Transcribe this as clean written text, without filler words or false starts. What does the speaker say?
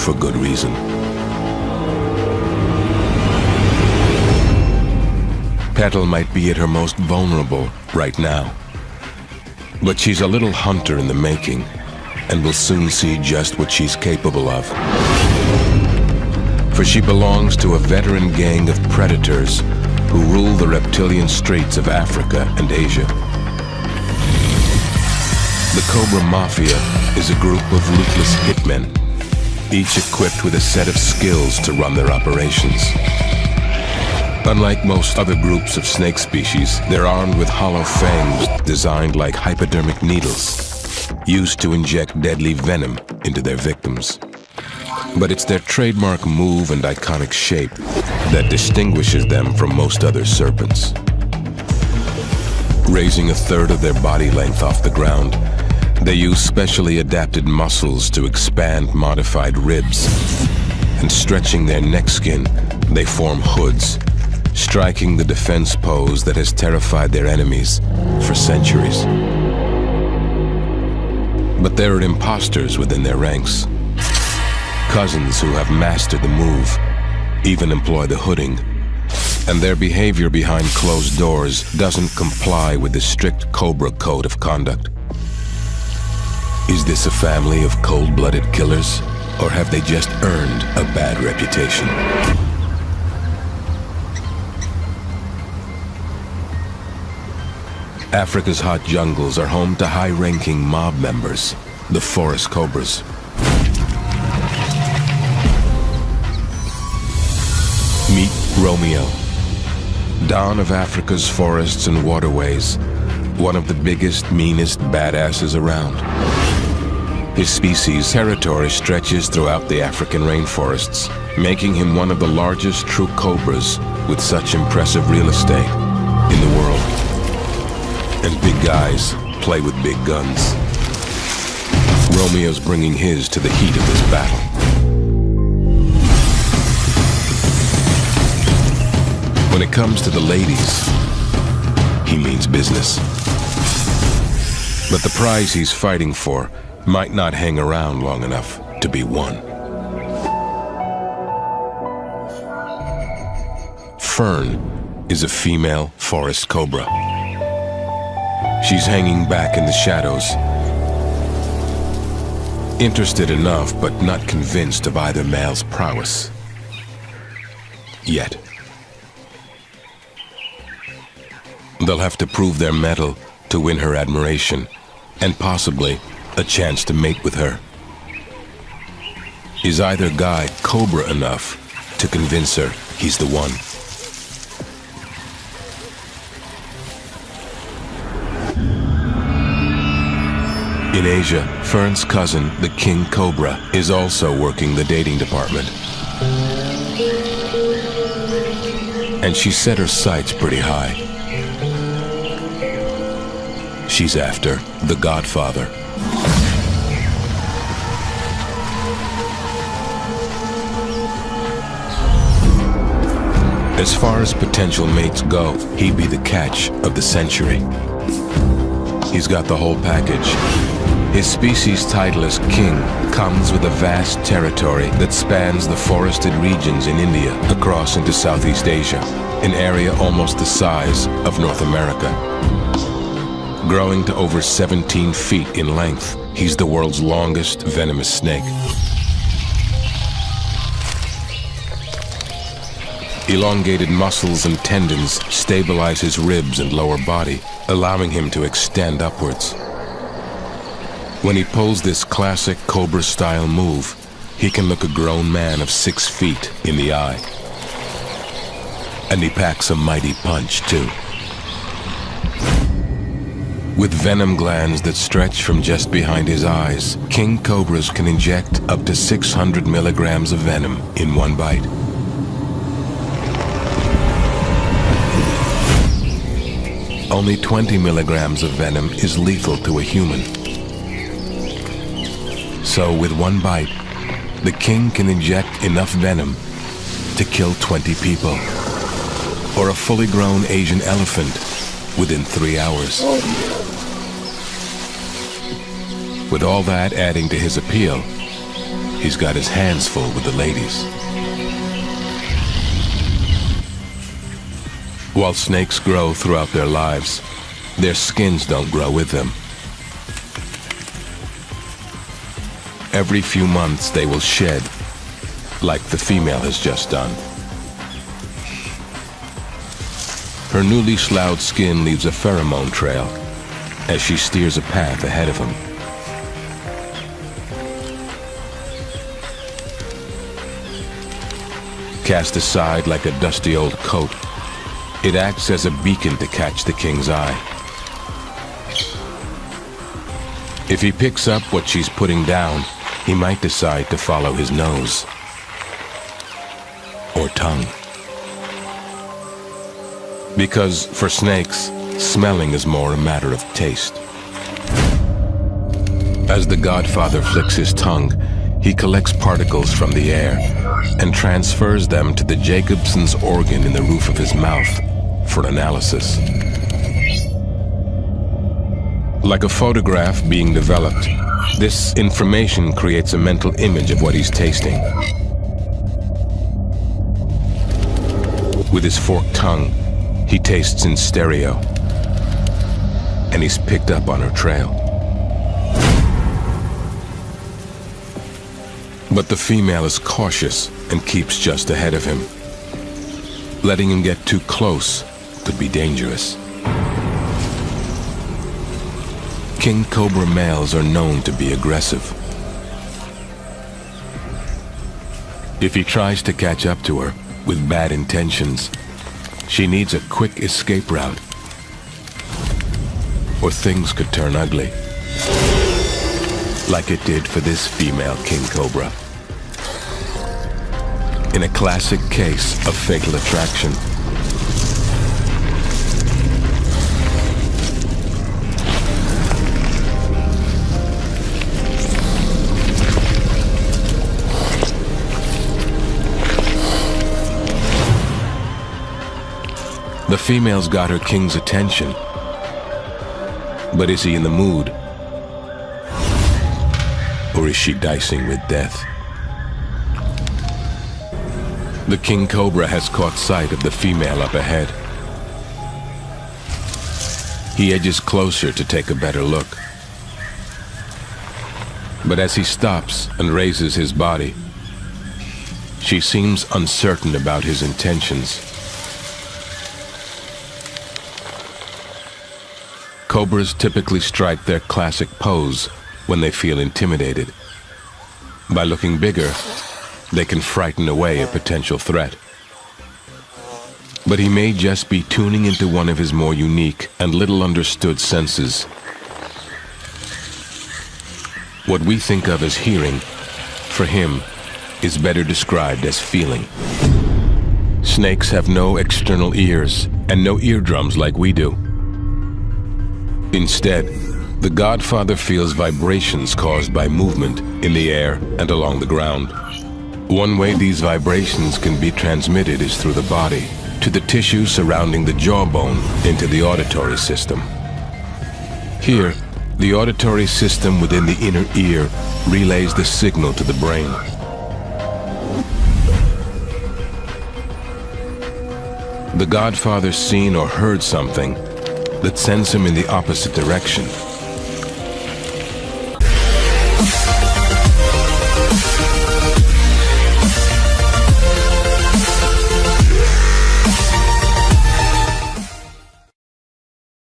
for good reason. Petal might be at her most vulnerable right now, but she's a little hunter in the making, and will soon see just what she's capable of. For she belongs to a veteran gang of predators who rule the reptilian streets of Africa and Asia. The Cobra Mafia is a group of ruthless hitmen, each equipped with a set of skills to run their operations. Unlike most other groups of snake species, they're armed with hollow fangs designed like hypodermic needles, used to inject deadly venom into their victims. But it's their trademark move and iconic shape that distinguishes them from most other serpents. Raising a third of their body length off the ground, they use specially adapted muscles to expand modified ribs, and stretching their neck skin, they form hoods, striking the defense pose that has terrified their enemies for centuries. But there are imposters within their ranks. Cousins who have mastered the move, even employ the hooding, and their behavior behind closed doors doesn't comply with the strict Cobra code of conduct. Is this a family of cold-blooded killers, or have they just earned a bad reputation? Africa's hot jungles are home to high-ranking mob members, the forest cobras. Meet Romeo, Don of Africa's forests and waterways, one of the biggest, meanest badasses around. His species' territory stretches throughout the African rainforests, making him one of the largest true cobras with such impressive real estate in the world. And big guys play with big guns. Romeo's bringing his to the heat of this battle. When it comes to the ladies, he means business. But the prize he's fighting for might not hang around long enough to be won. Fern is a female forest cobra. She's hanging back in the shadows, interested enough but not convinced of either male's prowess. Yet. They'll have to prove their mettle to win her admiration, and possibly a chance to mate with her. Is either guy cobra enough to convince her he's the one? In Asia, Fern's cousin, the king cobra, is also working the dating department. And she set her sights pretty high. She's after the Godfather. As far as potential mates go, he'd be the catch of the century. He's got the whole package. His species' title as king comes with a vast territory that spans the forested regions in India across into Southeast Asia, an area almost the size of North America. Growing to over 17 feet in length, he's the world's longest venomous snake. Elongated muscles and tendons stabilize his ribs and lower body, allowing him to extend upwards. When he pulls this classic Cobra-style move, he can look a grown man of 6 feet in the eye. And he packs a mighty punch, too. With venom glands that stretch from just behind his eyes, king cobras can inject up to 600 milligrams of venom in one bite. Only 20 milligrams of venom is lethal to a human. So with one bite, the king can inject enough venom to kill 20 people, or a fully grown Asian elephant within 3 hours. With all that adding to his appeal, he's got his hands full with the ladies. While snakes grow throughout their lives, their skins don't grow with them. Every few months they will shed, like the female has just done. Her newly sloughed skin leaves a pheromone trail as she steers a path ahead of him. Cast aside like a dusty old coat, it acts as a beacon to catch the king's eye. If he picks up what she's putting down, he might decide to follow his nose or tongue. Because for snakes, smelling is more a matter of taste. As the Godfather flicks his tongue, he collects particles from the air and transfers them to the Jacobson's organ in the roof of his mouth for analysis. Like a photograph being developed, this information creates a mental image of what he's tasting. With his forked tongue, he tastes in stereo, and he's picked up on her trail. But the female is cautious and keeps just ahead of him. Letting him get too close could be dangerous. King cobra males are known to be aggressive. If he tries to catch up to her with bad intentions, she needs a quick escape route, or things could turn ugly, like it did for this female king cobra. In a classic case of fatal attraction, the female's got her king's attention, but is he in the mood? Or is she dicing with death? The king cobra has caught sight of the female up ahead. He edges closer to take a better look. But as he stops and raises his body, she seems uncertain about his intentions. Cobras typically strike their classic pose when they feel intimidated. By looking bigger, they can frighten away a potential threat. But he may just be tuning into one of his more unique and little understood senses. What we think of as hearing, for him, is better described as feeling. Snakes have no external ears and no eardrums like we do. Instead, the Godfather feels vibrations caused by movement in the air and along the ground. One way these vibrations can be transmitted is through the body, to the tissue surrounding the jawbone, into the auditory system. Here, the auditory system within the inner ear relays the signal to the brain. The Godfather's seen or heard something that sends him in the opposite direction.